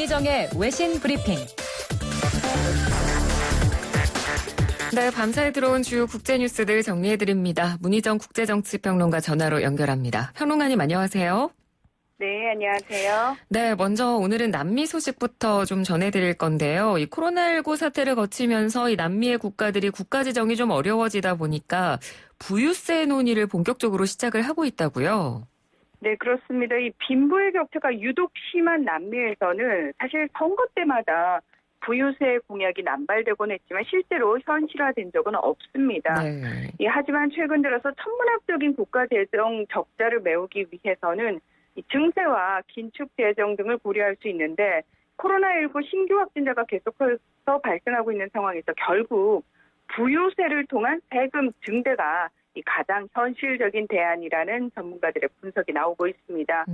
문희정의 외신 브리핑. 네, 밤사이 들어온 주요 국제뉴스들 정리해드립니다. 문희정 국제정치평론가 전화로 연결합니다. 평론가님 안녕하세요. 네, 안녕하세요. 네, 먼저 오늘은 남미 소식부터 좀 전해드릴 건데요. 이 코로나19 사태를 거치면서 이 남미의 국가들이 국가 지정이 좀 어려워지다 보니까 부유세 논의를 본격적으로 시작을 하고 있다고요. 네, 그렇습니다. 이 빈부의 격차가 유독 심한 남미에서는 사실 선거 때마다 부유세 공약이 남발되곤 했지만 실제로 현실화된 적은 없습니다. 네. 하지만 최근 들어서 천문학적인 국가 재정 적자를 메우기 위해서는 이 증세와 긴축 재정 등을 고려할 수 있는데 코로나19 신규 확진자가 계속해서 발생하고 있는 상황에서 결국 부유세를 통한 세금 증대가 가장 현실적인 대안이라는 전문가들의 분석이 나오고 있습니다.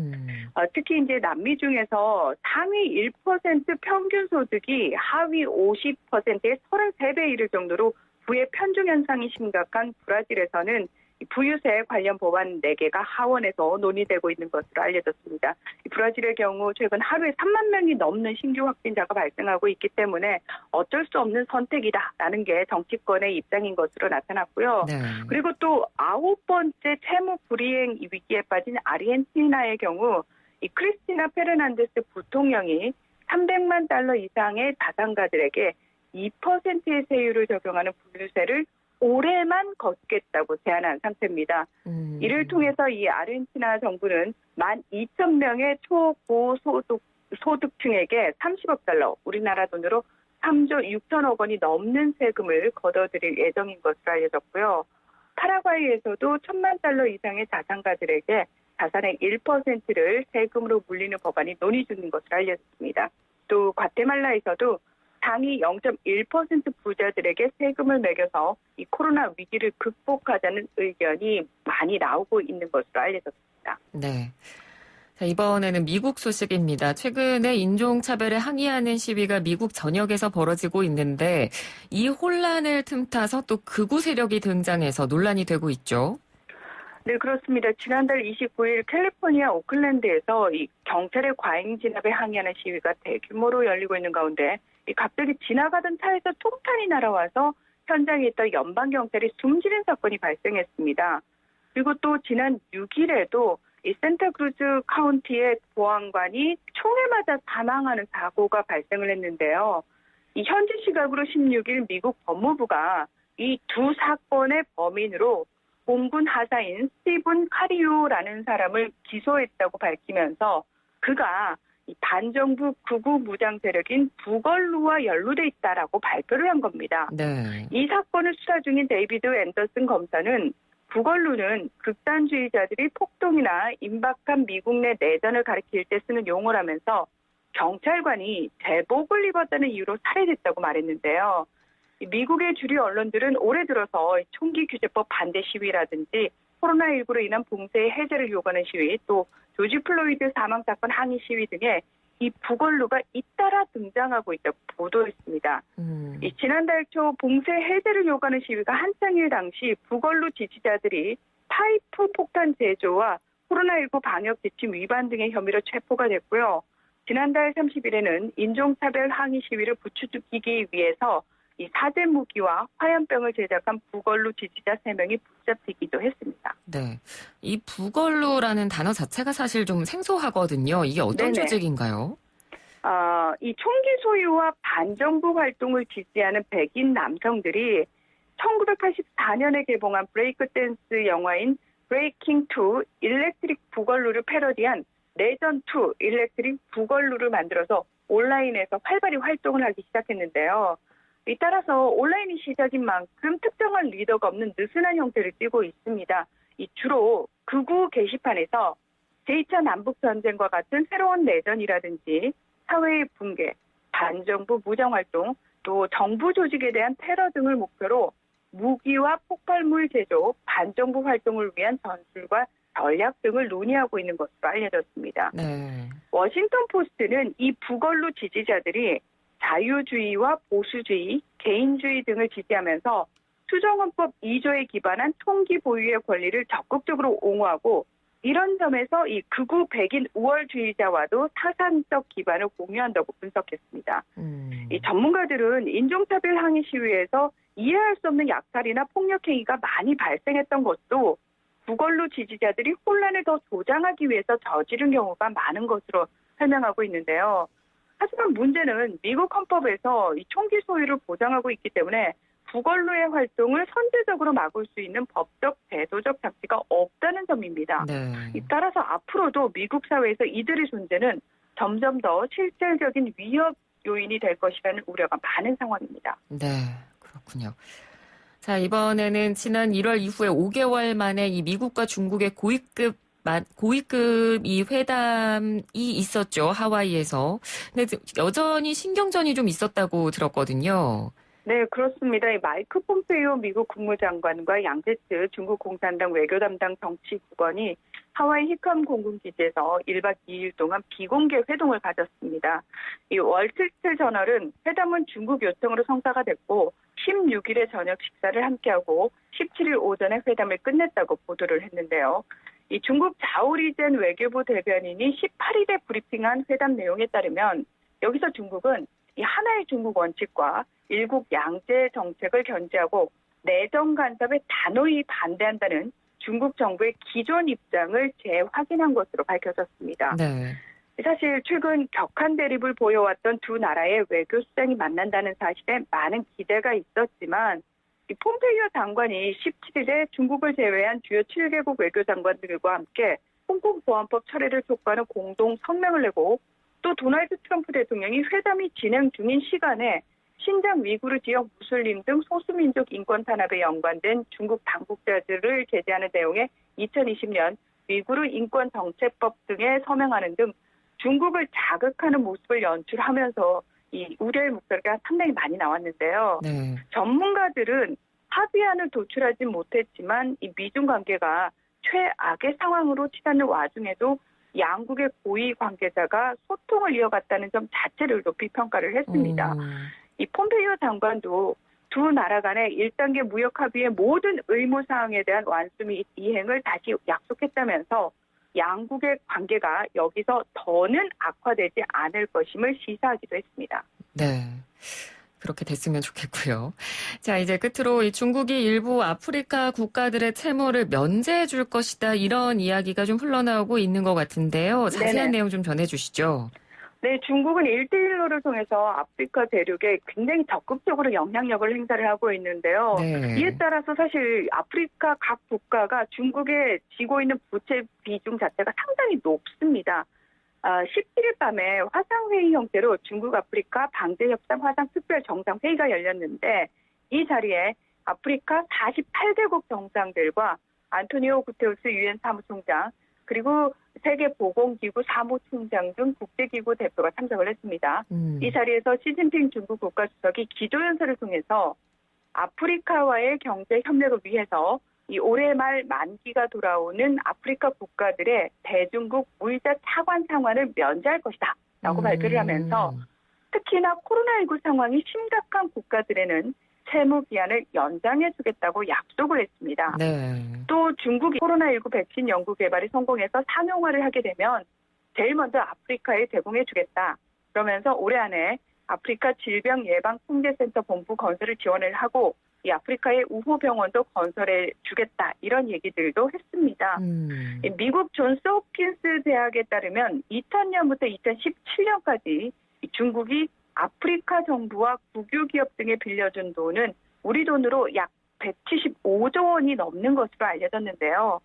특히 이제 남미 중에서 상위 1% 평균 소득이 하위 50%의 33배에 이를 정도로 부의 편중 현상이 심각한 브라질에서는 부유세 관련 법안 4개가 하원에서 논의되고 있는 것으로 알려졌습니다. 브라질의 경우 최근 하루에 3만 명이 넘는 신규 확진자가 발생하고 있기 때문에 어쩔 수 없는 선택이다라는 게 정치권의 입장인 것으로 나타났고요. 네. 그리고 또 9번째 채무 불이행 위기에 빠진 아르헨티나의 경우 이 크리스티나 페르난데스 부통령이 300만 달러 이상의 자산가들에게 2%의 세율을 적용하는 부유세를 올해만 걷겠다고 제안한 상태입니다. 이를 통해서 이 아르헨티나 정부는 12,000명의 초고소득층에게 30억 달러, 우리나라 돈으로 3조 6천억 원이 넘는 세금을 걷어들일 예정인 것으로 알려졌고요. 파라과이에서도 1,000만 달러 이상의 자산가들에게 자산의 1%를 세금으로 물리는 법안이 논의 중인 것으로 알려졌습니다. 또 과테말라에서도 상위 0.1% 부자들에게 세금을 매겨서 이 코로나 위기를 극복하자는 의견이 많이 나오고 있는 것으로 알려졌습니다. 네. 자, 이번에는 미국 소식입니다. 최근에 인종차별에 항의하는 시위가 미국 전역에서 벌어지고 있는데 이 혼란을 틈타서 또 극우 세력이 등장해서 논란이 되고 있죠. 네, 그렇습니다. 지난달 29일 캘리포니아 오클랜드에서 이 경찰의 과잉 진압에 항의하는 시위가 대규모로 열리고 있는 가운데 갑자기 지나가던 차에서 통탄이 날아와서 현장에 있던 연방경찰이 숨지는 사건이 발생했습니다. 그리고 또 지난 6일에도 이 센타크루즈 카운티의 보안관이 총에 맞아 사망하는 사고가 발생을 했는데요. 이 현지 시각으로 16일 미국 법무부가 이 두 사건의 범인으로 공군 하사인 스티븐 카리우라는 사람을 기소했다고 밝히면서 그가 이 반정부 극우 무장 세력인 부걸루와 연루돼 있다라고 발표를 한 겁니다. 네. 이 사건을 수사 중인 데이비드 앤더슨 검사는 부걸루는 극단주의자들이 폭동이나 임박한 미국 내 내전을 가리킬 때 쓰는 용어라면서 경찰관이 제복을 입었다는 이유로 살해됐다고 말했는데요. 미국의 주류 언론들은 올해 들어서 총기 규제법 반대 시위라든지 코로나19로 인한 봉쇄의 해제를 요구하는 시위, 또 조지 플로이드 사망 사건 항의 시위 등에 이 부걸루가 잇따라 등장하고 있다고 보도했습니다. 지난달 초 봉쇄 해제를 요구하는 시위가 한창일 당시 부걸루 지지자들이 파이프 폭탄 제조와 코로나19 방역 지침 위반 등의 혐의로 체포가 됐고요. 지난달 30일에는 인종차별 항의 시위를 부추기기 위해서 이 사제 무기와 화염병을 제작한 부걸루 지지자 3명이 붙잡히기도 했습니다. 네, 이 부걸루라는 단어 자체가 사실 좀 생소하거든요. 이게 어떤 네네. 조직인가요? 이 총기 소유와 반정부 활동을 지지하는 백인 남성들이 1984년에 개봉한 브레이크 댄스 영화인 브레이킹 2 일렉트릭 부걸루를 패러디한 레전 2 일렉트릭 부걸루를 만들어서 온라인에서 활발히 활동을 하기 시작했는데요. 따라서 온라인이 시작인 만큼 특정한 리더가 없는 느슨한 형태를 띠고 있습니다. 주로 극우 게시판에서 제2차 남북전쟁과 같은 새로운 내전이라든지 사회의 붕괴, 반정부 무장활동, 또 정부 조직에 대한 테러 등을 목표로 무기와 폭발물 제조, 반정부 활동을 위한 전술과 전략 등을 논의하고 있는 것으로 알려졌습니다. 네. 워싱턴 포스트는 이 부걸루 지지자들이 자유주의와 보수주의, 개인주의 등을 지지하면서 수정헌법 2조에 기반한 총기 보유의 권리를 적극적으로 옹호하고 이런 점에서 이 극우 백인 우월주의자와도 사상적 기반을 공유한다고 분석했습니다. 이 전문가들은 인종차별 항의 시위에서 이해할 수 없는 약탈이나 폭력 행위가 많이 발생했던 것도 구걸로 지지자들이 혼란을 더 조장하기 위해서 저지른 경우가 많은 것으로 설명하고 있는데요. 하지만 문제는 미국 헌법에서 이 총기 소유를 보장하고 있기 때문에 구걸로의 활동을 선제적으로 막을 수 있는 법적, 제도적 장치가 없다는 점입니다. 네. 따라서 앞으로도 미국 사회에서 이들의 존재는 점점 더 실질적인 위협 요인이 될 것이라는 우려가 많은 상황입니다. 네, 그렇군요. 자, 이번에는 지난 1월 이후에 5개월 만에 이 미국과 중국의 고위급 이 회담이 있었죠, 하와이에서. 근데 여전히 신경전이 좀 있었다고 들었거든요. 네, 그렇습니다. 이 마이크 폼페이오 미국 국무장관과 양제츠 중국 공산당 외교 담당 정치국원이 하와이 히캄 공군기지에서 1박 2일 동안 비공개 회동을 가졌습니다. 이 월스트리트 저널은 회담은 중국 요청으로 성사가 됐고 16일에 저녁 식사를 함께하고 17일 오전에 회담을 끝냈다고 보도를 했는데요. 이 중국 자오리젠 외교부 대변인이 18일에 브리핑한 회담 내용에 따르면 여기서 중국은 이 하나의 중국 원칙과 일국 양제 정책을 견지하고 내정 간섭에 단호히 반대한다는 중국 정부의 기존 입장을 재확인한 것으로 밝혀졌습니다. 네. 사실 최근 격한 대립을 보여왔던 두 나라의 외교수장이 만난다는 사실에 많은 기대가 있었지만 이 폼페이오 장관이 17일에 중국을 제외한 주요 7개국 외교장관들과 함께 홍콩 보안법 철회를 촉구하는 공동 성명을 내고 또 도널드 트럼프 대통령이 회담이 진행 중인 시간에 신장 위구르 지역 무슬림 등 소수민족 인권 탄압에 연관된 중국 당국자들을 제재하는 내용의 2020년 위구르 인권 정책법 등에 서명하는 등 중국을 자극하는 모습을 연출하면서 이 우려의 목소리가 상당히 많이 나왔는데요. 네. 전문가들은 합의안을 도출하지 못했지만 이 미중 관계가 최악의 상황으로 치닫는 와중에도 양국의 고위 관계자가 소통을 이어갔다는 점 자체를 높이 평가를 했습니다. 이 폼페이오 장관도 두 나라 간의 1단계 무역 합의의 모든 의무사항에 대한 완수 및 이행을 다시 약속했다면서 양국의 관계가 여기서 더는 악화되지 않을 것임을 시사하기도 했습니다. 네. 그렇게 됐으면 좋겠고요. 자, 이제 끝으로 이 중국이 일부 아프리카 국가들의 채무를 면제해 줄 것이다. 이런 이야기가 좀 흘러나오고 있는 것 같은데요. 자세한 네네. 내용 좀 전해주시죠. 네, 중국은 1대1로를 통해서 아프리카 대륙에 굉장히 적극적으로 영향력을 행사를 하고 있는데요. 네. 이에 따라서 사실 아프리카 각 국가가 중국에 지고 있는 부채 비중 자체가 상당히 높습니다. 17일 밤에 화상회의 형태로 중국 아프리카 방제협상 화상특별정상회의가 열렸는데 이 자리에 아프리카 48개국 정상들과 안토니오 구테우스 유엔 사무총장 그리고 세계보건기구 사무총장 등 국제기구 대표가 참석을 했습니다. 이 자리에서 시진핑 중국 국가주석이 기조연설을 통해서 아프리카와의 경제 협력을 위해서 이 올해 말 만기가 돌아오는 아프리카 국가들의 대중국 무이자 차관 상환을 면제할 것이다 라고 발표를 하면서 특히나 코로나19 상황이 심각한 국가들에는 채무 기한을 연장해 주겠다고 약속을 했습니다. 네. 또 중국이 코로나19 백신 연구 개발이 성공해서 상용화를 하게 되면 제일 먼저 아프리카에 제공해 주겠다. 그러면서 올해 안에 아프리카 질병예방통제센터 본부 건설을 지원을 하고 이 아프리카의 우호병원도 건설해 주겠다. 이런 얘기들도 했습니다. 미국 존스 홉킨스 대학에 따르면 2000년부터 2017년까지 중국이 아프리카 정부와 국유기업 등에 빌려준 돈은 우리 돈으로 약 175조 원이 넘는 것으로 알려졌는데요.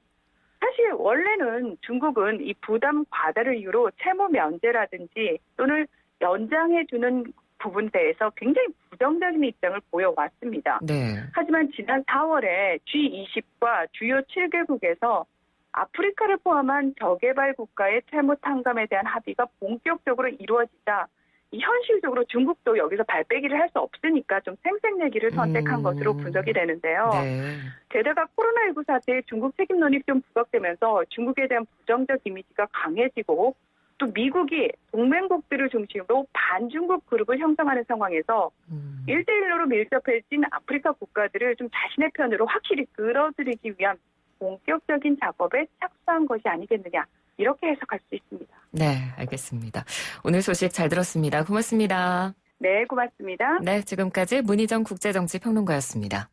사실 원래는 중국은 이 부담 과다를 이유로 채무 면제라든지 또는 연장해주는 부분에 대해서 굉장히 부정적인 입장을 보여왔습니다. 네. 하지만 지난 4월에 G20과 주요 7개국에서 아프리카를 포함한 저개발 국가의 채무 탕감에 대한 합의가 본격적으로 이루어지자 이 현실적으로 중국도 여기서 발빼기를 할 수 없으니까 좀 생색내기를 선택한 것으로 분석이 되는데요. 네. 게다가 코로나19 사태에 중국 책임론이 좀 부각되면서 중국에 대한 부정적 이미지가 강해지고 또 미국이 동맹국들을 중심으로 반중국 그룹을 형성하는 상황에서 1대1로 밀접해진 아프리카 국가들을 좀 자신의 편으로 확실히 끌어들이기 위한 본격적인 작업에 착수한 것이 아니겠느냐 이렇게 해석할 수 있습니다. 네, 알겠습니다. 오늘 소식 잘 들었습니다. 고맙습니다. 네, 고맙습니다. 네, 지금까지 문희정 국제정치평론가였습니다.